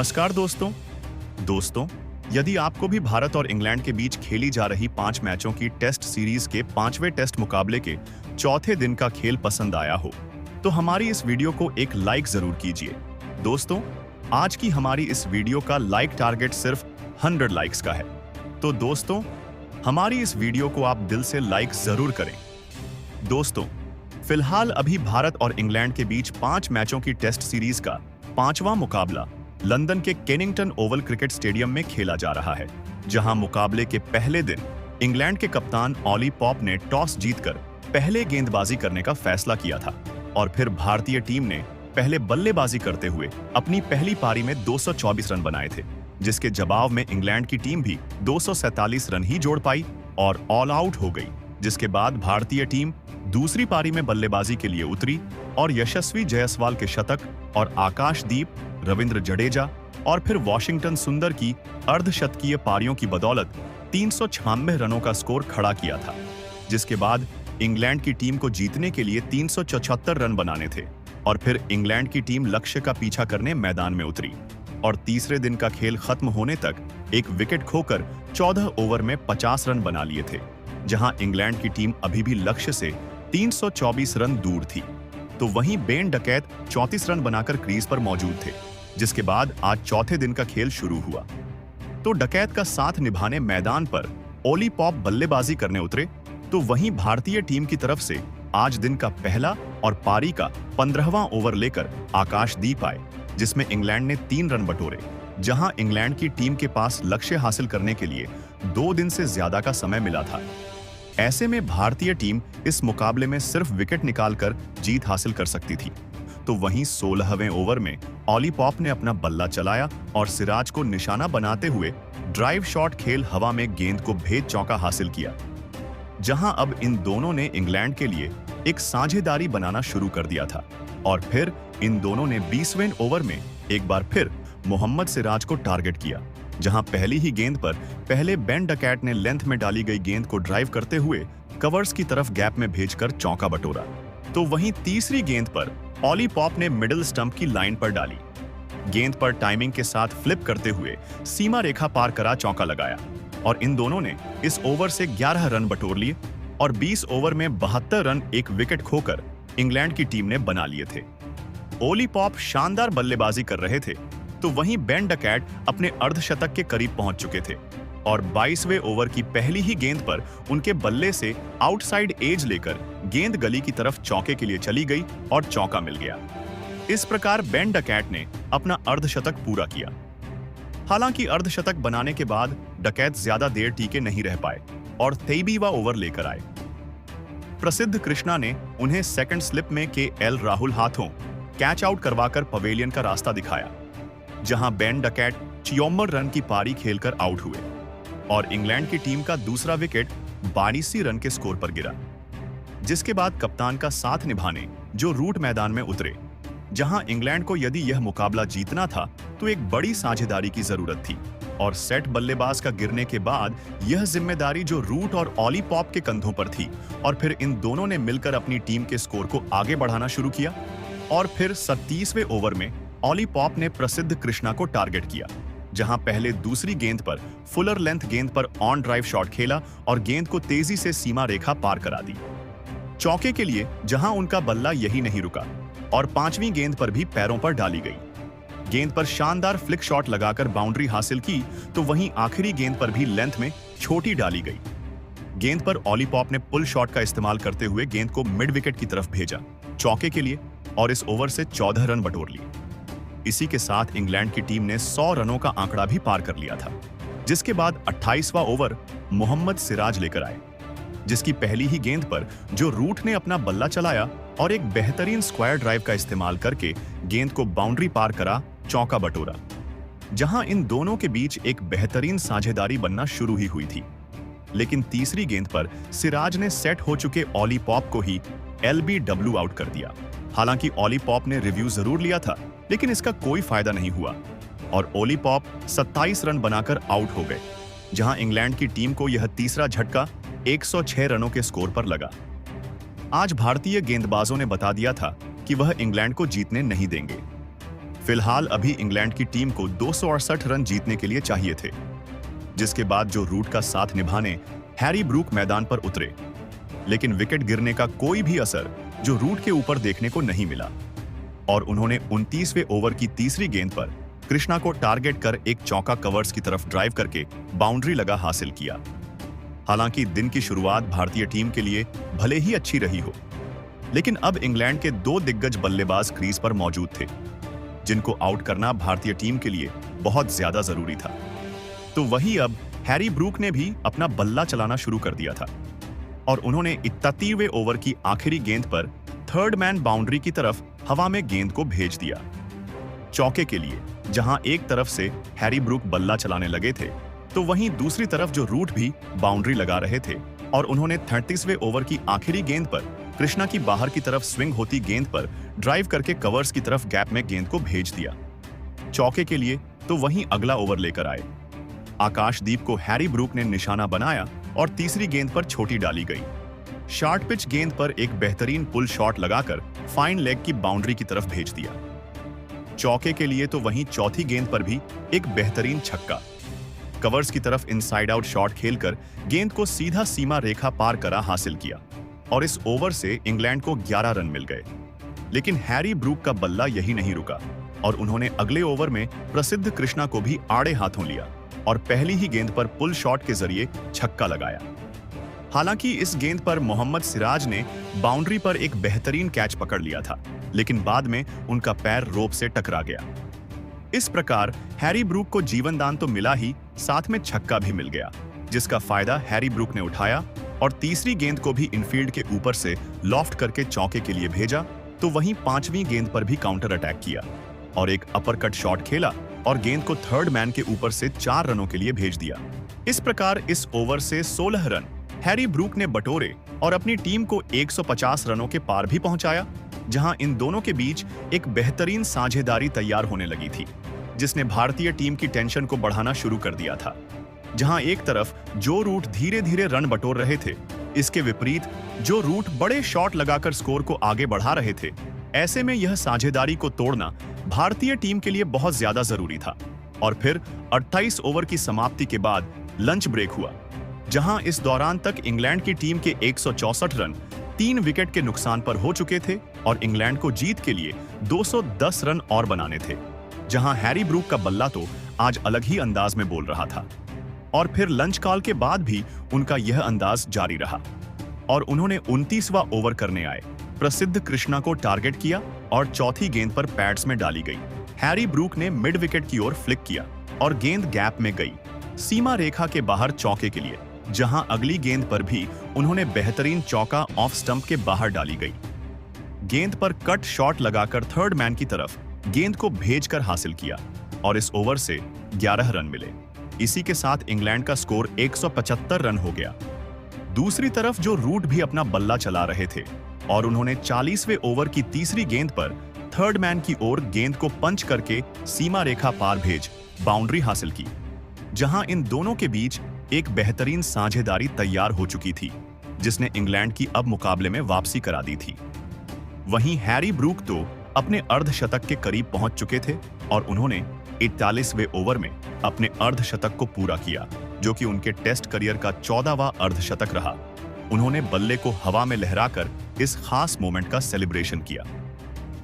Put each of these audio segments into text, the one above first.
नमस्कार दोस्तों, यदि आपको भी भारत और इंग्लैंड के बीच खेली जा रही 5 मैचों की टेस्ट सीरीज के 5वें टेस्ट मुकाबले के चौथे दिन का खेल पसंद आया हो, तो हमारी इस वीडियो को एक लाइक जरूर कीजिए। दोस्तों, आज की हमारी इस वीडियो का लाइक टारगेट सिर्फ 100 लाइक्स का है। तो दोस्तों, हमारी इस वीडियो को आप दिल से लाइक जरूर करें। दोस्तों, फिलहाल अभी भारत और इंग्लैंड के बीच 5 मैचों की टेस्ट सीरीज का 5वां मुकाबला लंदन के केनिंगटन ओवल क्रिकेट स्टेडियम में खेला जा रहा है, जहां मुकाबले के पहले दिन इंग्लैंड के कप्तान ऑली पॉप ने टॉस जीतकर पहले गेंदबाजी करने का फैसला किया था और फिर भारतीय टीम ने पहले बल्लेबाजी करते हुए अपनी पहली पारी में 224 रन बनाए थे, जिसके जवाब में इंग्लैंड की टीम भी 247 रन ही जोड़ पाई और ऑल आउट हो गई। जिसके बाद भारतीय टीम दूसरी पारी में बल्लेबाजी के लिए उतरी और यशस्वी जायसवाल के शतक और आकाशदीप, रविंद्र जडेजा और फिर वॉशिंगटन सुंदर की अर्धशतकीय पारियों की बदौलत 396 रनों का स्कोर खड़ा किया था, जिसके बाद इंग्लैंड की टीम को जीतने के लिए 374 रन बनाने थे और फिर इंग्लैंड की टीम लक्ष्य का पीछा करने मैदान में उतरी और तीसरे दिन का खेल खत्म होने तक एक विकेट खोकर 14 ओवर में 50 रन बना लिए थे, जहां इंग्लैंड की टीम अभी भी लक्ष्य से 324 रन दूर थी। तो वहीं बेन डकैत 34 रन बनाकर क्रीज पर मौजूद थे, जिसके बाद आज चौथे दिन का खेल शुरू हुआ। तो डकैत का साथ निभाने मैदान पर ओली पॉप बल्लेबाजी करने उतरे, तो वहीं भारतीय टीम की तरफ से आज दिन का पहला और पारी का 15वां ओवर लेकर आकाशदीप आए, जिसमें इंग्लैंड ने 3 रन बटोरे, जहां इंग्लैंड की टीम के पास लक्ष्य हासिल करने के लिए 2 दिन से ज्यादा का समय मिला था। ऐसे में भारतीय टीम इस मुकाबले में सिर्फ विकेट निकालकर जीत हासिल कर सकती थी। तो वहीं 16वें ओवर में ऑली पॉप ने अपना बल्ला चलाया और सिराज को निशाना बनाते हुए ड्राइव शॉट खेल हवा में गेंद को भेज चौका हासिल किया, जहां अब इन दोनों ने इंग्लैंड के लिए एक साझेदारी बनाना शुरू कर दिया था और फिर इन दोनों ने 20वें ओवर में एक बार फिर मोहम्मद सिराज को टारगेट किया, जहां पहली ही गेंद पर पहले बेन डकैट ने लेंथ में डाली गई गेंद को ड्राइव करते हुए कवर्स की तरफ गैप में भेजकर चौका बटोरा। तो वहीं तीसरी गेंद पर ऑली पॉप ने मिडिल स्टंप की लाइन पर डाली गेंद पर टाइमिंग के साथ फ्लिप करते हुए सीमा रेखा पार करा चौका लगाया और इन दोनों ने इस ओवर से 11 रन बटोर लिए और 20 ओवर में 72 रन एक विकेट खोकर इंग्लैंड की टीम ने बना लिए थे। ओली पॉप शानदार बल्लेबाजी कर रहे थे, तो वहीं बेन डकैट अपने अर्धशतक के करीब पहुंच चुके थे और 22वें ओवर की पहली ही गेंद पर उनके बल्ले से आउटसाइड एज लेकर गेंद गली की तरफ चौके के लिए चली गई और चौका मिल गया। इस प्रकार बेन डकैट ने अपना अर्धशतक पूरा किया। हालांकि अर्धशतक बनाने के बाद डकैत ज्यादा देर टीके नहीं रह पाए और 23वां ओवर लेकर आए। प्रसिद्ध कृष्णा ने उन्हें सेकंड स्लिप में के एल राहुल हाथों कैच आउट करवाकर पवेलियन का रास्ता दिखाया, जहां बेन डकैट 54 रन की पारी खेलकर आउट हुए और इंग्लैंड की टीम का दूसरा विकेट 82 रन के स्कोर पर गिरा। जिसके बाद कप्तान का साथ निभाने जो रूट मैदान में उतरे, जहां इंग्लैंड को यदि यह मुकाबला जीतना था तो एक बड़ी साझेदारी की जरूरत थी और सेट बल्लेबाज का गिरने के बाद यह जिम्मेदारी जो रूट और ऑली पॉप के कंधों पर थी और फिर इन दोनों ने मिलकर अपनी टीम के स्कोर को आगे बढ़ाना शुरू किया और फिर 37वें ओवर में ऑली पॉप ने प्रसिद्ध कृष्णा को टारगेट किया, जहां पहले दूसरी गेंद पर फुलर लेंथ गेंद पर ऑन ड्राइव शॉट खेला और गेंद को तेजी से सीमा रेखा पार करा दी चौके के लिए, जहां उनका बल्ला यही नहीं रुका और 5वीं गेंद पर भी पैरों पर डाली गई। गेंद पर शानदार फ्लिक शॉट लगाकर बाउंड्री हासिल की, तो वहीं आखिरी गेंद पर भी लेंथ में छोटी डाली गई। गेंद पर ऑली पॉप ने पुल शॉट का इस्तेमाल करते हुए गेंद को मिड विकेट की तरफ भेजा चौके के लिए और इस ओवर से 14 रन बटोर लिए। इसी के साथ इंग्लैंड की टीम ने 100 रनों का आंकड़ा भी पार कर लिया था, जिसके बाद 28वां ओवर मोहम्मद सिराज लेकर आए, जिसकी पहली ही गेंद पर जो रूट ने अपना बल्ला चलाया और एक बेहतरीन स्क्वायर ड्राइव का इस्तेमाल करके गेंद को बाउंड्री पार करा चौका बटोरा, जहां इन दोनों के बीच एक बेहतरीन साझेदारी बनना शुरू ही हुई थी। लेकिन तीसरी गेंद पर सिराज ने सेट हो चुके ऑली पॉप को ही LBW आउट कर दिया। हालांकि ऑली पॉप ने रिव्यू जरूर लिया था, लेकिन इसका कोई फायदा नहीं हुआ और ओली पॉप 27 रन बनाकर आउट हो गए, जहां इंग्लैंड की टीम को यह तीसरा झटका 106 रनों के स्कोर पर लगा। आज भारतीय गेंदबाजों ने बता दिया था कि वह इंग्लैंड को जीतने नहीं देंगे। फिलहाल अभी इंग्लैंड की टीम को 268 रन जीतने के लिए चाहिए थे, जिसके बाद जो रूट का साथ निभाने हैरी ब्रूक मैदान पर उतरे, लेकिन विकेट गिरने का कोई भी असर जो रूट के ऊपर देखने को नहीं मिला और उन्होंने 29वें ओवर की तीसरी गेंद पर कृष्णा को टारगेट कर एक चौका कवर्स की तरफ ड्राइव करके बाउंड्री लगा हासिल किया। हालांकि दिन की शुरुआत भारतीय टीम के लिए भले ही अच्छी रही हो, लेकिन अब इंग्लैंड के 2 दिग्गज बल्लेबाज क्रीज पर मौजूद थे, जिनको आउट करना भारतीय टीम के लिए बहुत ज्यादा जरूरी था। तो वही अब हैरी ब्रूक ने भी अपना बल्ला चलाना शुरू कर दिया था और उन्होंने 31वें ओवर की आखिरी गेंद पर थर्ड मैन बाउंड्री की तरफ हवा में गेंद को भेज दिया चौके के लिए। जहां एक तरफ से हैरी ब्रूक बल्ला चलाने लगे थे, तो वहीं दूसरी तरफ जो रूट भी बाउंड्री लगा रहे थे और उन्होंने 33वें ओवर की आखिरी गेंद पर कृष्णा की बाहर की तरफ स्विंग होती गेंद पर ड्राइव करके कवर्स की तरफ गैप में गेंद को भेज दिया चौके के लिए। तो वहीं अगला ओवर लेकर आए आकाशदीप को हैरी ब्रूक ने निशाना बनाया और तीसरी गेंद पर छोटी डाली गई। शॉर्ट पिच गेंद पर एक बेहतरीन पुल शॉट लगाकर फाइन लेग की बाउंड्री की तरफ भेज दिया चौके के लिए। तो वहीं चौथी गेंद पर भी एक बेहतरीन छक्का कवर्स की तरफ इनसाइड आउट शॉट खेलकर गेंद को सीधा सीमा रेखा पार करा हासिल किया और इस ओवर से इंग्लैंड को 11 रन मिल गए। लेकिन हैरी ब्रूक का बल्ला यही नहीं रुका और उन्होंने अगले ओवर में प्रसिद्ध कृष्णा को भी आड़े हाथों लिया और पहली ही गेंद पर पुल शॉट के जरिए छक्का लगाया। हालांकि इस गेंद पर मोहम्मद सिराज ने बाउंड्री पर एक बेहतरीन कैच पकड़ लिया था, लेकिन बाद में उनका पैर रोप से टकरा गया। इस प्रकार हैरी ब्रूक को जीवनदान तो मिला ही, साथ में छक्का भी मिल गया, जिसका फायदा हैरी ब्रूक ने उठाया और तीसरी गेंद को भी इनफील्ड के ऊपर से लॉफ्ट करके चौके के लिए भेजा। तो वहीं 5वीं गेंद पर भी काउंटर अटैक किया और एक अपरकट शॉट खेला और गेंद को थर्ड मैन के ऊपर से 4 रनों के लिए भेज दिया। इस प्रकार इस ओवर से 16 रन हैरी ब्रूक ने बटोरे और अपनी टीम को 150 रनों के पार भी पहुंचाया, जहां इन दोनों के बीच एक बेहतरीन साझेदारी तैयार होने लगी थी, जिसने भारतीय टीम की टेंशन को बढ़ाना शुरू कर दिया था। जहां एक तरफ जो रूट धीरे धीरे रन बटोर रहे थे, इसके विपरीत जो रूट बड़े शॉट लगाकर स्कोर को आगे बढ़ा रहे थे। ऐसे में यह साझेदारी को तोड़ना भारतीय टीम के लिए बहुत ज्यादा जरूरी था। और फिर 28 ओवर की समाप्ति के बाद लंच ब्रेक हुआ, जहां इस दौरान तक इंग्लैंड की टीम के 164 रन 3 विकेट के नुकसान पर हो चुके थे और इंग्लैंड को जीत के लिए 210 रन और बनाने थे। जहां हैरी ब्रूक का बल्ला तो आज अलग ही अंदाज में बोल रहा था और फिर लंच कॉल के बाद भी उनका यह अंदाज जारी रहा और उन्होंने 29वां ओवर करने आए प्रसिद्ध कृष्णा को टारगेट किया और चौथी गेंद पर पैड्स में डाली गई। हैरी ब्रूक ने मिड विकेट की ओर फ्लिक किया और गेंद गैप में गई सीमा रेखा के बाहर चौके के लिए, जहां अगली गेंद पर भी उन्होंने बेहतरीन चौका ऑफ स्टंप के बाहर डाली गई। गेंद पर कट शॉट लगाकर थर्ड मैन की तरफ गेंद को भेजकर हासिल किया और इस ओवर से 11 रन मिले। इसी के साथ इंग्लैंड का स्कोर 175 रन हो गया। दूसरी तरफ जो रूट भी अपना बल्ला चला रहे थे और उन्होंने 40वें ओवर की तीसरी गेंद पर थर्ड मैन की ओर गेंद को पंच करके सीमा रेखा पार भेज बाउंड्री हासिल की, जहां इन दोनों के बीच एक बेहतरीन साझेदारी तैयार हो चुकी थी, जिसने इंग्लैंड की अब मुकाबले में वापसी करा दी थी। वहीं हैरी ब्रूक तो अपने अर्धशतक के करीब पहुंच चुके थे और उन्होंने 41वें ओवर में अपने अर्धशतक को पूरा किया, जो कि उनके टेस्ट करियर का 14वां अर्धशतक रहा। उन्होंने बल्ले को हवा में लहराकर इस खास मोमेंट का सेलिब्रेशन किया।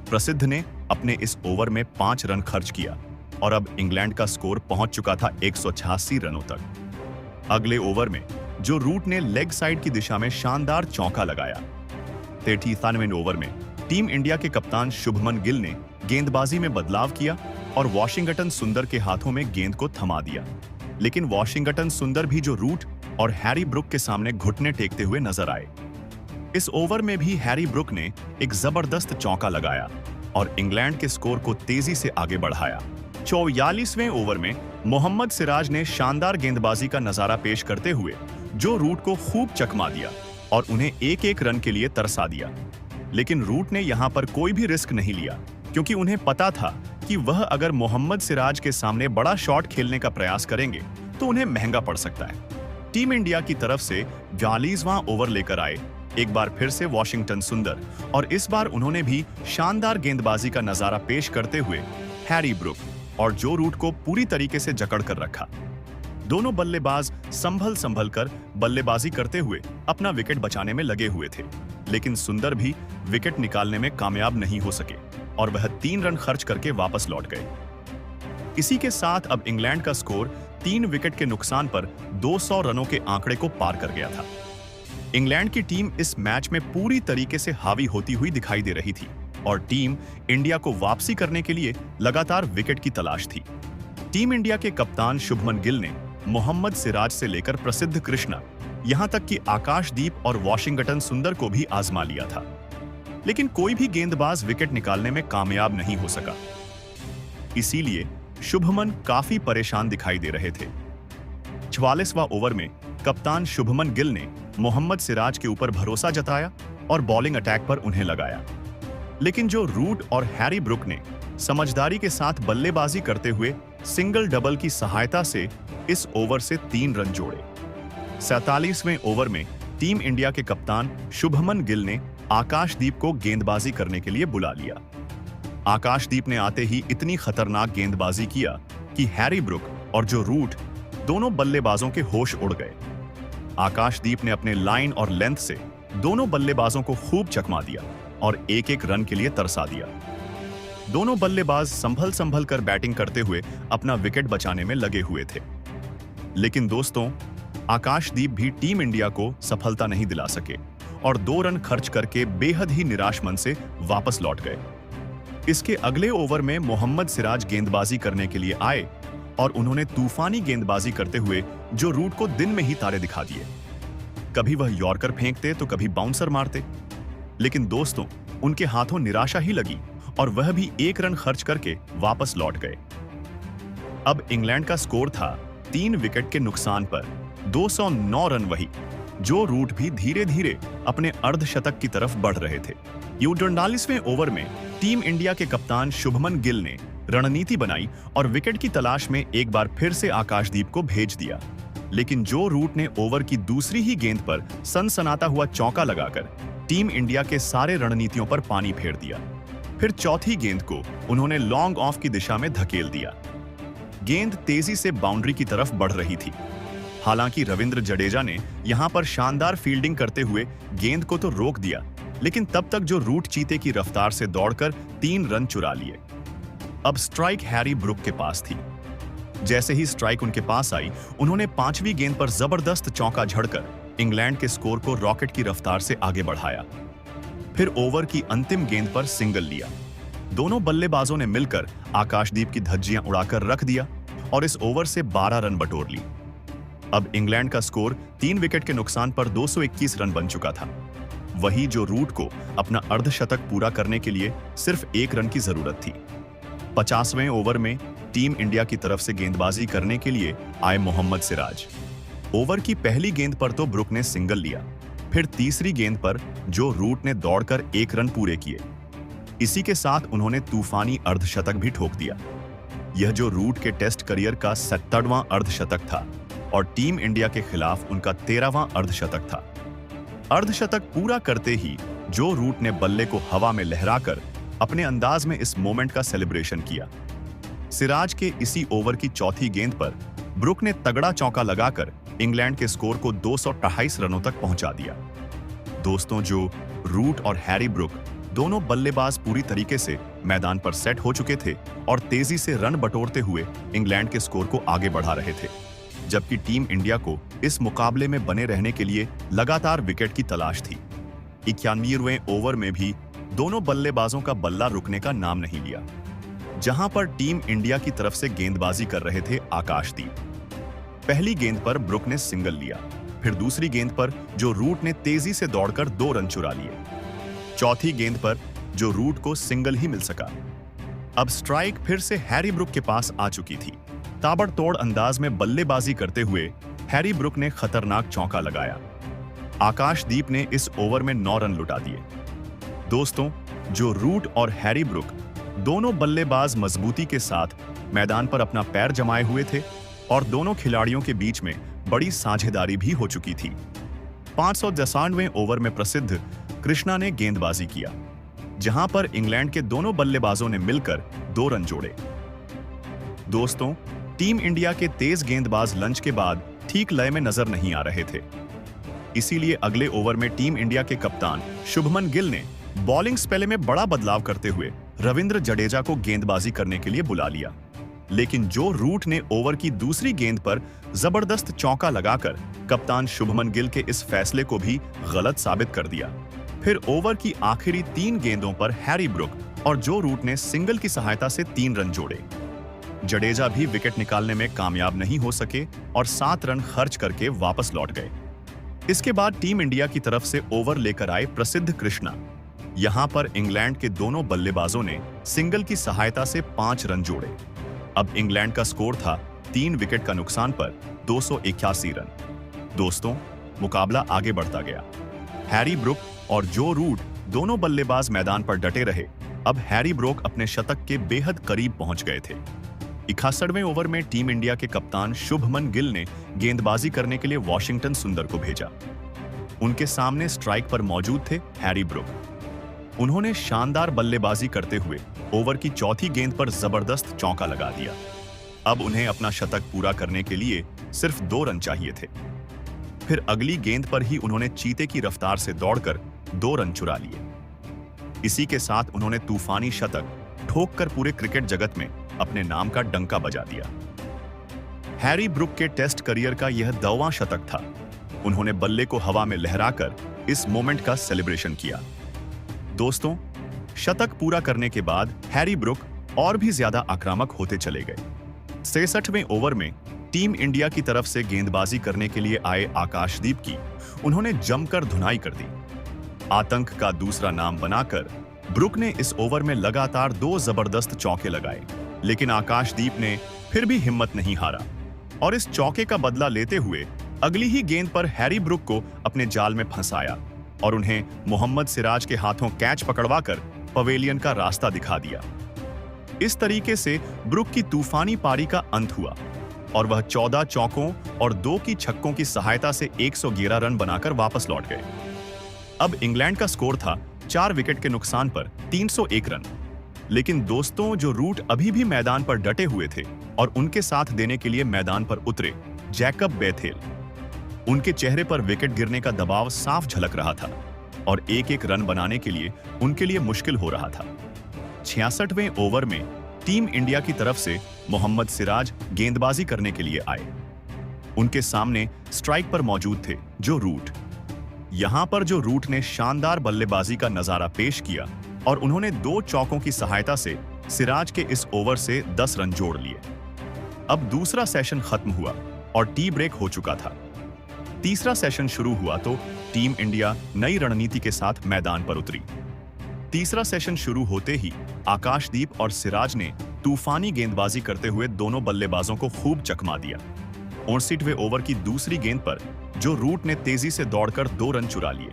प्रसिद्ध ने अपने इस ओवर में 5 रन खर्च किया और अब इंग्लैंड का स्कोर पहुंच चुका था 186 रनों तक। अगले ओवर में जो रूट ने लेग साइड की दिशा में शानदार चौका लगाया। 33वें ओवर में टीम इंडिया के कप्तान शुभमन गिल ने गेंदबाजी में बदलाव किया और वॉशिंगटन सुंदर के हाथों में गेंद को थमा दिया, लेकिन वॉशिंगटन सुंदर भी जो रूट और हैरी ब्रूक के सामने घुटने टेकते हुए नजर आए। इस ओवर में भी हैरी ब्रूक ने एक जबरदस्त चौका लगाया और इंग्लैंड के स्कोर को तेजी से आगे बढ़ाया। 44वें ओवर में मोहम्मद सिराज ने शानदार गेंदबाजी का नजारा पेश करते हुए जो रूट को खूब चकमा दिया और उन्हें एक रन के लिए तरसा दिया। लेकिन रूट ने यहां पर कोई भी रिस्क नहीं लिया, क्योंकि उन्हें पता था कि वह अगर मोहम्मद सिराज के सामने बड़ा शॉट खेलने का प्रयास करेंगे तो उन्हें महंगा पड़ सकता है। टीम इंडिया की तरफ से 42वां ओवर लेकर आए एक बार फिर से वॉशिंगटन सुंदर और इस बार उन्होंने भी शानदार गेंदबाजी का नजारा पेश करते हुए हैरी ब्रुक और जो रूट को पूरी तरीके से जकड़ कर रखा। दोनों बल्लेबाज संभल संभल कर बल्लेबाजी करते हुए अपना विकेट बचाने में लगे हुए थे, लेकिन सुंदर भी विकेट निकालने में कामयाब नहीं हो सके और वह 3 रन खर्च करके वापस लौट गए। इसी के साथ अब इंग्लैंड का स्कोर 3 विकेट के नुकसान पर 200 रनों के आंकड़े को पार कर गया था। इंग्लैंड की टीम इस मैच में पूरी तरीके से हावी होती हुई दिखाई दे रही थी और टीम इंडिया को वापसी करने के लिए लगातार विकेट की तलाश थी। टीम इंडिया के कप्तान शुभमन गिल ने मोहम्मद सिराज से लेकर प्रसिद्ध कृष्णा, यहां तक कि आकाशदीप और वॉशिंगटन सुंदर को भी आजमा लिया था, लेकिन कोई भी गेंदबाज विकेट निकालने में कामयाब नहीं हो सका। इसीलिए शुभमन काफी परेशान दिखाई दे रहे थे। 44वां ओवर में कप्तान शुभमन गिल ने मोहम्मद सिराज के ऊपर भरोसा जताया और बॉलिंग अटैक पर उन्हें लगाया, लेकिन जो रूट और हैरी ब्रुक ने समझदारी के साथ बल्लेबाजी करते हुए सिंगल डबल की सहायता से इस ओवर से 3 रन जोड़े। 47वें ओवर में टीम इंडिया के कप्तान शुभमन गिल ने आकाशदीप को गेंदबाजी करने के लिए बुला लिया। आकाशदीप ने आते ही इतनी खतरनाक गेंदबाजी किया कि हैरी ब्रुक और जो रूट दोनों बल्लेबाजों के होश उड़ गए। आकाशदीप ने अपने लाइन और लेंथ से दोनों बल्लेबाजों को खूब चकमा दिया और एक-एक रन के लिए तरसा दिया। दोनों बल्लेबाज संभल संभल कर बैटिंग करते हुए अपना विकेट बचाने में लगे हुए थे, लेकिन दोस्तों, आकाशदीप भी टीम इंडिया को सफलता नहीं दिला सके और 2 रन खर्च करके बेहद ही निराश मन से वापस लौट गए। इसके अगले ओवर में मोहम्मद सिराज गेंदबाजी करने के लिए आए और उन्होंने तूफानी गेंदबाजी करते हुए जो रूट को दिन में ही तारे दिखा दिए। कभी वह यॉर्कर फेंकते तो कभी बाउंसर मारते, लेकिन दोस्तों, उनके हाथों निराशा ही लगी और वह भी 1 रन खर्च करके वापस लौट गए। अब इंग्लैंड का स्कोर था 3 विकेट के नुकसान पर 209 रन, वही जो रूट भी धीरे धीरे अपने अर्धशतक की तरफ बढ़ रहे थे। 49वें ओवर में टीम इंडिया के कप्तान शुभमन गिल ने रणनीति बनाई और विकेट की तलाश में एक बार फिर से आकाशदीप को भेज दिया, लेकिन जो रूट ने ओवर की दूसरी ही गेंद पर सनसनाता हुआ चौका लगाकर टीम इंडिया के सारे रणनीतियों पर पानी फेर दिया। फिर चौथी गेंद को उन्होंने लॉन्ग ऑफ की दिशा में धकेल दिया। गेंद तेजी से बाउंड्री की तरफ बढ़ रही थी। हालांकि रविंद्र जडेजा ने यहां पर शानदार फील्डिंग करते हुए गेंद को तो रोक दिया, लेकिन तब तक जो रूट चीते की रफ्तार से दौड़कर 3 रन चुरा लिए। अब स्ट्राइक हैरी ब्रुक के पास थी। जैसे ही स्ट्राइक उनके पास आई, उन्होंने 5वीं गेंद पर जबरदस्त चौका झड़कर इंग्लैंड के स्कोर को रॉकेट की रफ्तार से आगे बढ़ाया। फिर ओवर की अंतिम गेंद पर सिंगल लिया। दोनों बल्लेबाजों ने मिलकर आकाशदीप की धज्जियां उड़ाकर रख दिया और इस ओवर से 12 रन बटोर ली। अब इंग्लैंड का स्कोर 3 विकेट के नुकसान पर 221 रन बन चुका था। वही जो रूट को अपना अर्धशतक पूरा करने के लिए सिर्फ 1 रन की जरूरत थी। 50वें ओवर में टीम इंडिया की तरफ से गेंदबाजी करने के लिए आए मोहम्मद सिराज। ओवर की पहली गेंद पर तो ब्रुक ने सिंगल लिया, फिर तीसरी गेंद पर जो रूट ने दौड़कर 1 रन पूरे किए। इसी के साथ उन्होंने तूफानी अर्धशतक भी ठोक दिया। यह जो रूट के टेस्ट करियर का 70वां अर्धशतक था और टीम इंडिया के खिलाफ उनका 13वां अर्धशतक था। अर्धशतक पूरा करते ही जो रूट ने बल्ले को हवा में लहराकर अपने अंदाज में इस मोमेंट का सेलिब्रेशन किया। सिराज के इसी ओवर की चौथी गेंद पर ब्रुक ने तगड़ा चौका लगाकर इंग्लैंड के स्कोर को 228 रनों तक पहुंचा दिया। दोस्तों, जो रूट और हैरी ब्रुक दोनों बल्लेबाज पूरी तरीके से मैदान पर सेट हो चुके थे और तेजी से रन बटोरते हुए इंग्लैंड के स्कोर को आगे बढ़ा रहे थे, जबकि टीम इंडिया को इस मुकाबले में बने रहने के लिए लगातार विकेट की तलाश थी। 91वें ओवर में भी दोनों बल्लेबाजों का बल्ला रुकने का नाम नहीं लिया, जहां पर टीम इंडिया की तरफ से गेंदबाजी कर रहे थे आकाशदीप। पहली गेंद पर ब्रुक ने सिंगल लिया, फिर दूसरी गेंद पर जो रूट ने तेजी से दौड़कर 2 रन चुरा लिए। चौथी गेंद पर जो रूट को सिंगल ही मिल सका। अब स्ट्राइक फिर से हैरी ब्रुक के पास आ चुकी थी। ताबड़तोड़ अंदाज में बल्लेबाजी करते हुए हैरी ब्रुक ने खतरनाक चौका लगाया। आकाशदीप ने इस ओवर में 9 रन लुटा दिए। दोस्तों, जो रूट और हैरी ब्रुक दोनों बल्लेबाज मजबूती के साथ मैदान पर अपना पैर जमाए हुए थे और दोनों खिलाड़ियों के बीच में बड़ी साझेदारी भी हो चुकी थी। 593वें ओवर में प्रसिद्ध कृष्णा ने गेंदबाजी किया, जहां पर इंग्लैंड के दोनों बल्लेबाजों ने मिलकर 2 रन जोड़े। दोस्तों, टीम इंडिया के तेज गेंदबाज लंच के बाद ठीक लय में नजर नहीं आ रहे थे। इसीलिए अगले ओवर में टीम इंडिया के कप्तान शुभमन गिल ने बॉलिंग स्पेल में बड़ा बदलाव करते हुए रविंद्र जडेजा को गेंदबाजी करने के लिए बुला लिया। लेकिन जो रूट ने ओवर की दूसरी गेंद पर जबरदस्त चौका लगाकर कप्तान शुभमन गिल के इस फैसले को भी गलत साबित कर दिया। फिर ओवर की आखिरी 3 गेंदों पर हैरी ब्रुक और जो रूट ने सिंगल की सहायता से 3 रन जोड़े। जडेजा भी विकेट निकालने में कामयाब नहीं हो सके और 7 रन खर्च करके वापस लौट गए। इसके बाद टीम इंडिया की तरफ से ओवर लेकर आए प्रसिद्ध कृष्णा। यहां पर इंग्लैंड के दोनों बल्लेबाजों ने सिंगल की सहायता से 5 रन जोड़े। अब इंग्लैंड का स्कोर था 3 विकेट का नुकसान पर 281 रन। दोस्तों, मुकाबला आगे बढ़ता गया। हैरी ब्रुक और जो रूट दोनों बल्लेबाज मैदान पर डटे रहे। अब हैरी ब्रुक अपने शतक के बेहद करीब पहुंच गए थे। 61वें ओवर में टीम इंडिया के कप्तान शुभमन गिल ने गेंदबाजी करने के लिए वॉशिंगटन सुंदर को भेजा। उनके सामने स्ट्राइक पर मौजूद थे हैरी ब्रुक। उन्होंने शानदार बल्लेबाजी करते हुए ओवर की चौथी गेंद पर जबरदस्त चौका लगा दिया। अब उन्हें अपना शतक पूरा करने के लिए सिर्फ 2 रन चाहिए थे। फिर अगली गेंद पर ही उन्होंने चीते की रफ्तार से दौड़कर 2 रन चुरा लिए। इसी के साथ उन्होंने तूफानी शतक ठोककर पूरे क्रिकेट जगत में अपने नाम का डंका बजा दिया। हैरी ब्रुक के टेस्ट करियर का यह 10वां शतक था। उन्होंने बल्ले को हवा में लहराकर इस मोमेंट का सेलिब्रेशन किया। दोस्तों, शतक पूरा करने के बाद हैरी ब्रुक और भी ज्यादा आक्रामक होते चले गए। 63वें ओवर में टीम इंडिया की तरफ से गेंदबाजी करने के लिए आए आकाशदीप की उन्होंने जमकर धुनाई कर दी। आतंक का दूसरा नाम बनाकर ब्रुक ने इस ओवर में लगातार 2 जबरदस्त चौके लगाए, लेकिन आकाशदीप ने फिर भी हिम्मत नहीं हारा और इस चौके का बदला लेते हुए अगली ही गेंद पर हैरी ब्रुक को अपने जाल में फंसाया और उन्हें मोहम्मद सिराज के हाथों कैच पकड़वाकर पवेलियन का रास्ता दिखा दिया। इस तरीके से ब्रुक की तूफानी पारी का अंत हुआ और वह 14 चौकों और 2 की छक्कों की सहायता से 111 रन बनाकर वापस लौट गए। अब इंग्लैंड का स्कोर था 4 विकेट के नुकसान पर 301 रन। लेकिन दोस्तों, जो रूट अभी भी मैदान पर डटे हुए थे और उनके साथ देने के लिए मैदान पर उतरे जैकब बेथेल, उनके चेहरे पर विकेट गिरने का दबाव साफ झलक रहा था और एक-एक रन बनाने के लिए उनके लिए मुश्किल हो रहा था। 66वें ओवर में टीम इंडिया की तरफ से मोहम्मद सिराज गेंदबाजी करने के लिए आए। उनके सामने स्ट्राइक पर मौजूद थे जो रूट। यहां पर जो रूट ने शानदार बल्लेबाजी का नजारा पेश किया और उन्होंने 2 चौकों की सहायता से सिराज के इस ओवर से 10 रन जोड़ लिए। अब दूसरा सेशन खत्म हुआ और टी ब्रेक हो चुका था। तीसरा सेशन शुरू हुआ तो टीम इंडिया नई रणनीति के साथ मैदान पर उतरी। तीसरा सेशन शुरू होते ही आकाशदीप और सिराज ने तूफानी गेंदबाजी करते हुए दोनों बल्लेबाजों को खूब चकमा दिया। 59वें ओवर की दूसरी गेंद पर जो रूट ने तेजी से दौड़कर 2 रन चुरा लिए।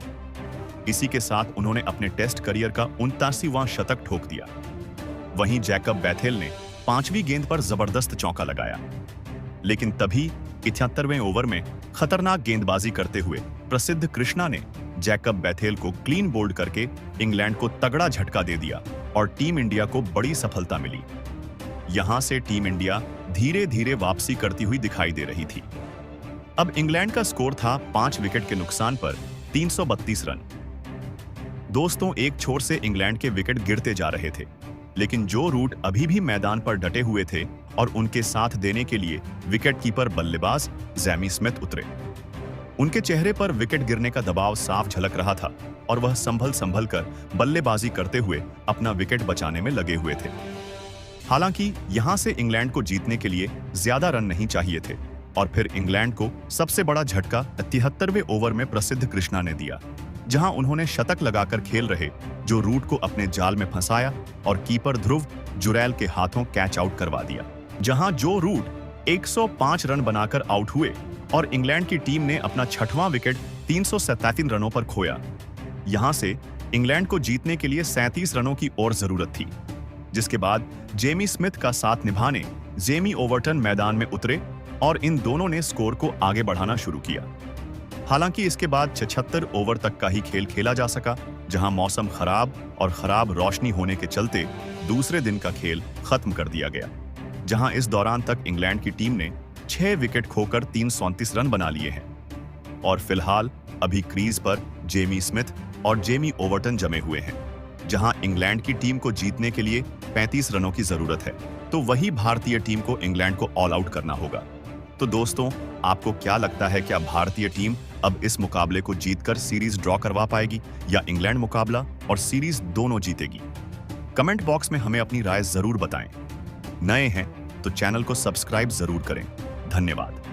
इसी के साथ उन्होंने अपने टेस्ट करियर का 79वां शतक ठोक दिया। वहीं जैकब बेथेल ने 5वीं गेंद पर जबरदस्त चौका लगाया। लेकिन तभी 71वें ओवर में खतरनाक गेंदबाजी करते हुए प्रसिद्ध कृष्णा ने जैकब बेथेल को क्लीन बोल्ड करके इंग्लैंड को तगड़ा झटका दे दिया और टीम इंडिया को बड़ी सफलता मिली। यहां से टीम इंडिया धीरे धीरे वापसी करती हुई दिखाई दे रही थी। अब इंग्लैंड का स्कोर था 5 विकेट के नुकसान पर 332 रन। दोस्तों, एक छोर से इंग्लैंड के विकेट गिरते जा रहे थे, लेकिन जो रूट अभी भी मैदान पर डटे हुए थे और उनके साथ देने के लिए विकेटकीपर बल्लेबाज जेमी स्मिथ उतरे। उनके चेहरे पर विकेट गिरने का दबाव साफ झलक रहा था और वह संभल कर बल्लेबाजी करते हुए अपना विकेट बचाने में लगे हुए थे। हालांकि यहां से इंग्लैंड को जीतने के लिए ज्यादा रन नहीं चाहिए थे और फिर इंग्लैंड को सबसे बड़ा झटका 73वें ओवर में प्रसिद्ध कृष्णा ने दिया, जहां उन्होंने शतक लगाकर खेल रहे जो रूट को अपने जाल में फंसाया और कीपर ध्रुव जुरैल के हाथों कैच आउट करवा दिया। जहां जो रूट 105 रन बनाकर आउट हुए और इंग्लैंड की टीम ने अपना 6वां विकेट 337 रनों पर खोया। यहां से इंग्लैंड को जीतने के लिए 37 रनों की और जरूरत थी, जिसके बाद जेमी स्मिथ का साथ निभाने जेमी ओवर्टन मैदान में उतरे और इन दोनों ने स्कोर को आगे बढ़ाना शुरू किया। हालांकि इसके बाद 76 ओवर तक का ही खेल खेला जा सका, जहां मौसम खराब और खराब रोशनी होने के चलते दूसरे दिन का खेल खत्म कर दिया गया। जहां इस दौरान तक इंग्लैंड की टीम ने 6 विकेट खोकर 337 रन बना लिए हैं। और फिलहाल अभी क्रीज पर जेमी स्मिथ और जेमी ओवर्टन जमे हुए हैं। जहां इंग्लैंड की टीम को जीतने के लिए 35 रनों की जरूरत है, तो वही भारतीय टीम को इंग्लैंड को ऑल आउट करना होगा। तो दोस्तों, आपको क्या लगता है, क्या भारतीय टीम अब इस मुकाबले को जीतकर सीरीज ड्रॉ करवा पाएगी या इंग्लैंड मुकाबला और सीरीज दोनों जीतेगी? कमेंट बॉक्स में हमें अपनी राय जरूर बताएं। नए हैं तो चैनल को सब्सक्राइब जरूर करें। धन्यवाद।